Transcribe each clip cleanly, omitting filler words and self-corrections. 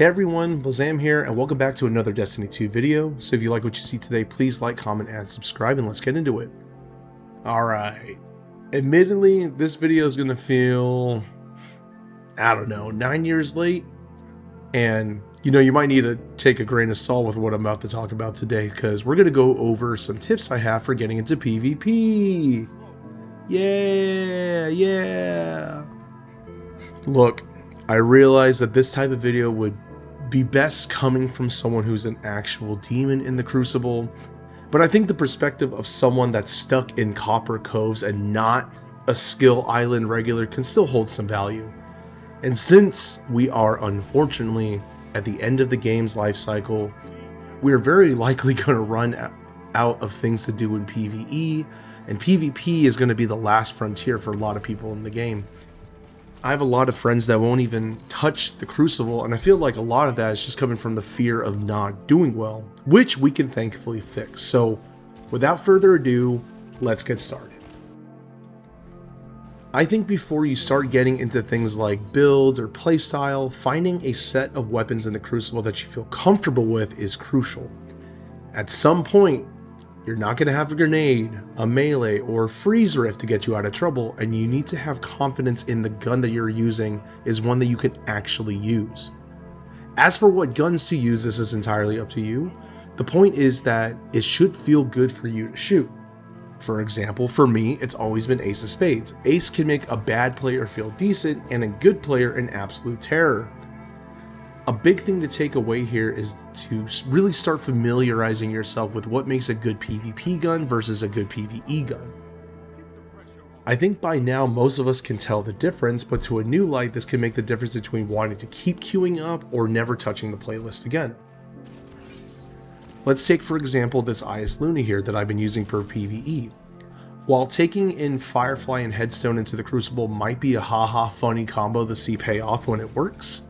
Hey everyone, Blazam here, and welcome back to another Destiny 2 video. So if you like what you see today, please like, comment, and subscribe, and let's get into it. Alright. Admittedly, this video is going to feel, I don't know, 9 years late. And, you might need to take a grain of salt with what I'm about to talk about today, because we're going to go over some tips I have for getting into PvP. Yeah. Look, I realize that this type of video would be best coming from someone who's an actual demon in the Crucible, but I think the perspective of someone that's stuck in Copper Coves and not a skill island regular can still hold some value. And since we are unfortunately at the end of the game's life cycle, we're very likely going to run out of things to do in PvE, and PvP is going to be the last frontier for a lot of people in the game. I have a lot of friends that won't even touch the Crucible, and I feel like a lot of that is just coming from the fear of not doing well, which we can thankfully fix. So without further ado, let's get started. I think before you start getting into things like builds or playstyle, finding a set of weapons in the Crucible that you feel comfortable with is crucial. At some point, you're not going to have a grenade, a melee, or a freeze rift to get you out of trouble, and you need to have confidence in the gun that you're using is one that you can actually use. As for what guns to use, this is entirely up to you. The point is that it should feel good for you to shoot. For example, for me, it's always been Ace of Spades. Ace can make a bad player feel decent and a good player an absolute terror. A big thing to take away here is to really start familiarizing yourself with what makes a good PvP gun versus a good PvE gun. I think by now most of us can tell the difference, but to a new light this can make the difference between wanting to keep queuing up or never touching the playlist again. Let's take for example this Ias Luna here that I've been using for PvE. While taking in Firefly and Headstone into the Crucible might be a haha funny combo to see pay off when it works,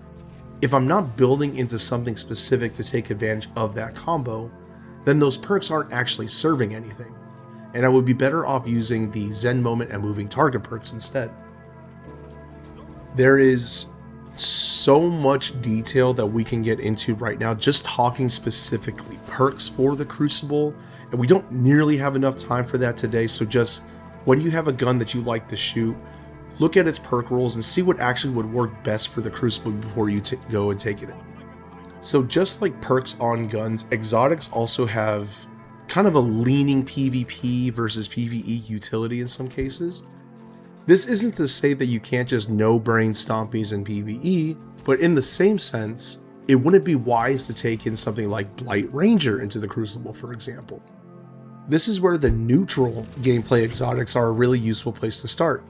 if I'm not building into something specific to take advantage of that combo, then those perks aren't actually serving anything, and I would be better off using the Zen Moment and Moving Target perks instead. There is so much detail that we can get into right now just talking specifically perks for the Crucible, and we don't nearly have enough time for that today, so just when you have a gun that you like to shoot, look at its perk rules and see what actually would work best for the Crucible before you go and take it in. So just like perks on guns, exotics also have kind of a leaning PvP versus PvE utility in some cases. This isn't to say that you can't just no-brain stompies in PvE, but in the same sense, it wouldn't be wise to take in something like Blight Ranger into the Crucible, for example. This is where the neutral gameplay exotics are a really useful place to start.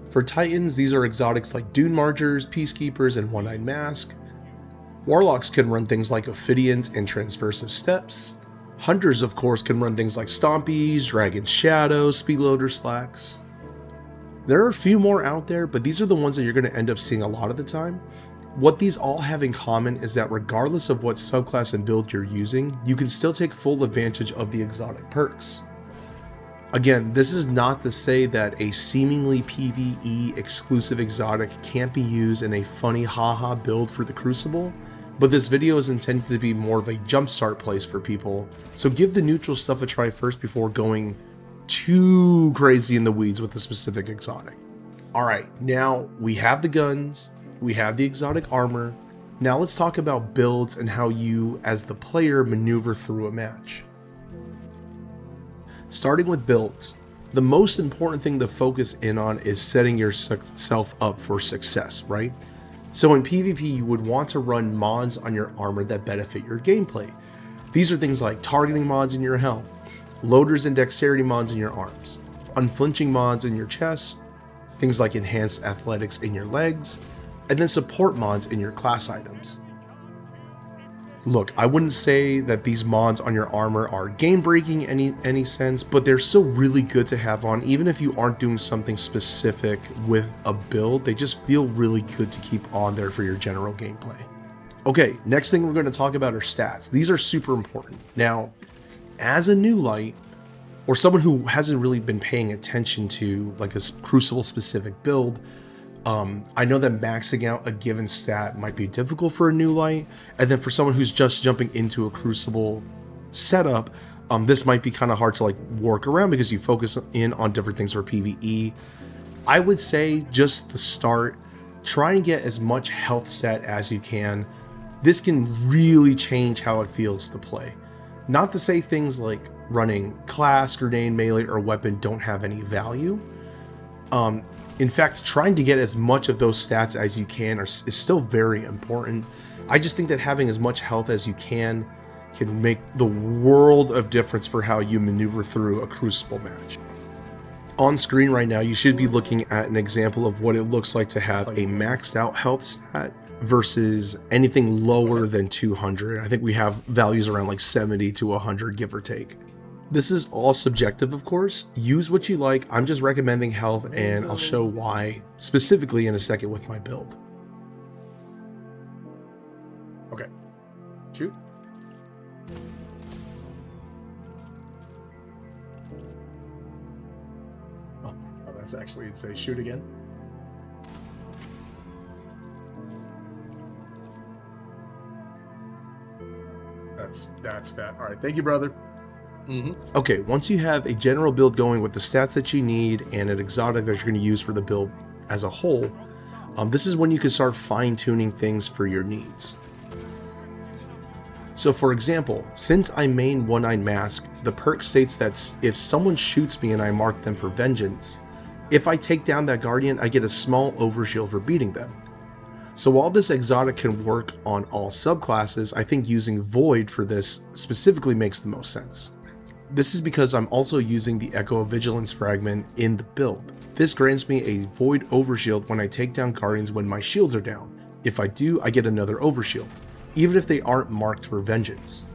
For Titans, these are exotics like Dune Marchers, Peacekeepers, and One-Eyed Mask. Warlocks can run things like Ophidians and Transversive Steps. Hunters, of course, can run things like Stompies, Dragon Shadow, Speedloader Slacks. There are a few more out there, but these are the ones that you're going to end up seeing a lot of the time. What these all have in common is that regardless of what subclass and build you're using, you can still take full advantage of the exotic perks. Again, this is not to say that a seemingly PvE exclusive exotic can't be used in a funny haha build for the Crucible, but this video is intended to be more of a jumpstart place for people, so give the neutral stuff a try first before going too crazy in the weeds with the specific exotic. Alright, now we have the guns, we have the exotic armor, now let's talk about builds and how you, as the player, maneuver through a match. Starting with builds, the most important thing to focus in on is setting yourself up for success, right? So in PvP, you would want to run mods on your armor that benefit your gameplay. These are things like targeting mods in your helm, loaders and dexterity mods in your arms, unflinching mods in your chest, things like enhanced athletics in your legs, and then support mods in your class items. Look, I wouldn't say that these mods on your armor are game-breaking in any sense, but they're still really good to have on, even if you aren't doing something specific with a build. They just feel really good to keep on there for your general gameplay. Okay, next thing we're going to talk about are stats. These are super important. Now, as a new light, or someone who hasn't really been paying attention to like a Crucible specific build, I know that maxing out a given stat might be difficult for a new light, and then for someone who's just jumping into a Crucible setup, this might be kind of hard to like work around because you focus in on different things for PvE. I would say just the start, try and get as much health stat as you can. This can really change how it feels to play. Not to say things like running class, grenade, melee, or weapon don't have any value. In fact, trying to get as much of those stats as you can is still very important. I just think that having as much health as you can make the world of difference for how you maneuver through a Crucible match. On screen right now, you should be looking at an example of what it looks like to have a maxed out health stat versus anything lower than 200. I think we have values around like 70 to 100, give or take. This is all subjective, of course. Use what you like. I'm just recommending health, and I'll show why specifically in a second with my build. Okay, shoot. Oh, that's actually, it'd say shoot again. That's fat. All right, thank you, brother. Okay, once you have a general build going with the stats that you need and an exotic that you're going to use for the build as a whole, this is when you can start fine-tuning things for your needs. So for example, since I main One-Eyed Mask, the perk states that if someone shoots me and I mark them for vengeance, if I take down that guardian, I get a small overshield for beating them. So while this exotic can work on all subclasses, I think using Void for this specifically makes the most sense. This is because I'm also using the Echo of Vigilance fragment in the build. This grants me a Void overshield when I take down guardians when my shields are down. If I do, I get another overshield, even if they aren't marked for vengeance.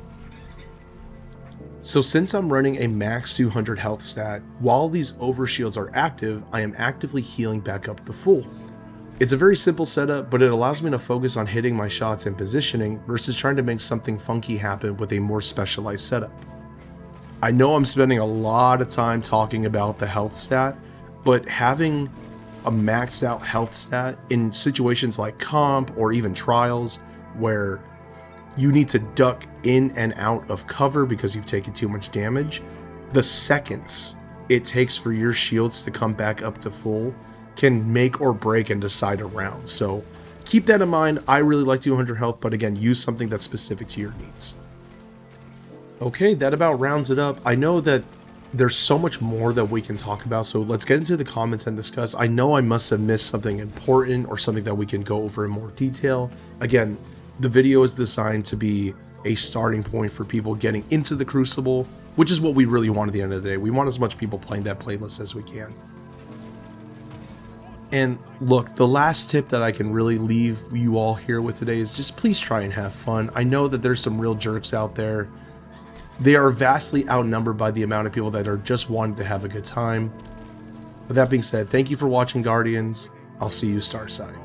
So since I'm running a max 200 health stat, while these overshields are active, I am actively healing back up to full. It's a very simple setup, but it allows me to focus on hitting my shots and positioning versus trying to make something funky happen with a more specialized setup. I know I'm spending a lot of time talking about the health stat, but having a maxed out health stat in situations like comp or even trials where you need to duck in and out of cover because you've taken too much damage, the seconds it takes for your shields to come back up to full can make or break and decide a round. So keep that in mind. I really like 200 health, but again, use something that's specific to your needs. Okay, that about rounds it up. I know that there's so much more that we can talk about, so let's get into the comments and discuss. I know I must have missed something important or something that we can go over in more detail. Again, the video is designed to be a starting point for people getting into the Crucible, which is what we really want at the end of the day. We want as much people playing that playlist as we can. And look, the last tip that I can really leave you all here with today is just please try and have fun. I know that there's some real jerks out there. They are vastly outnumbered by the amount of people that are just wanting to have a good time. With that being said, thank you for watching, Guardians. I'll see you Starside.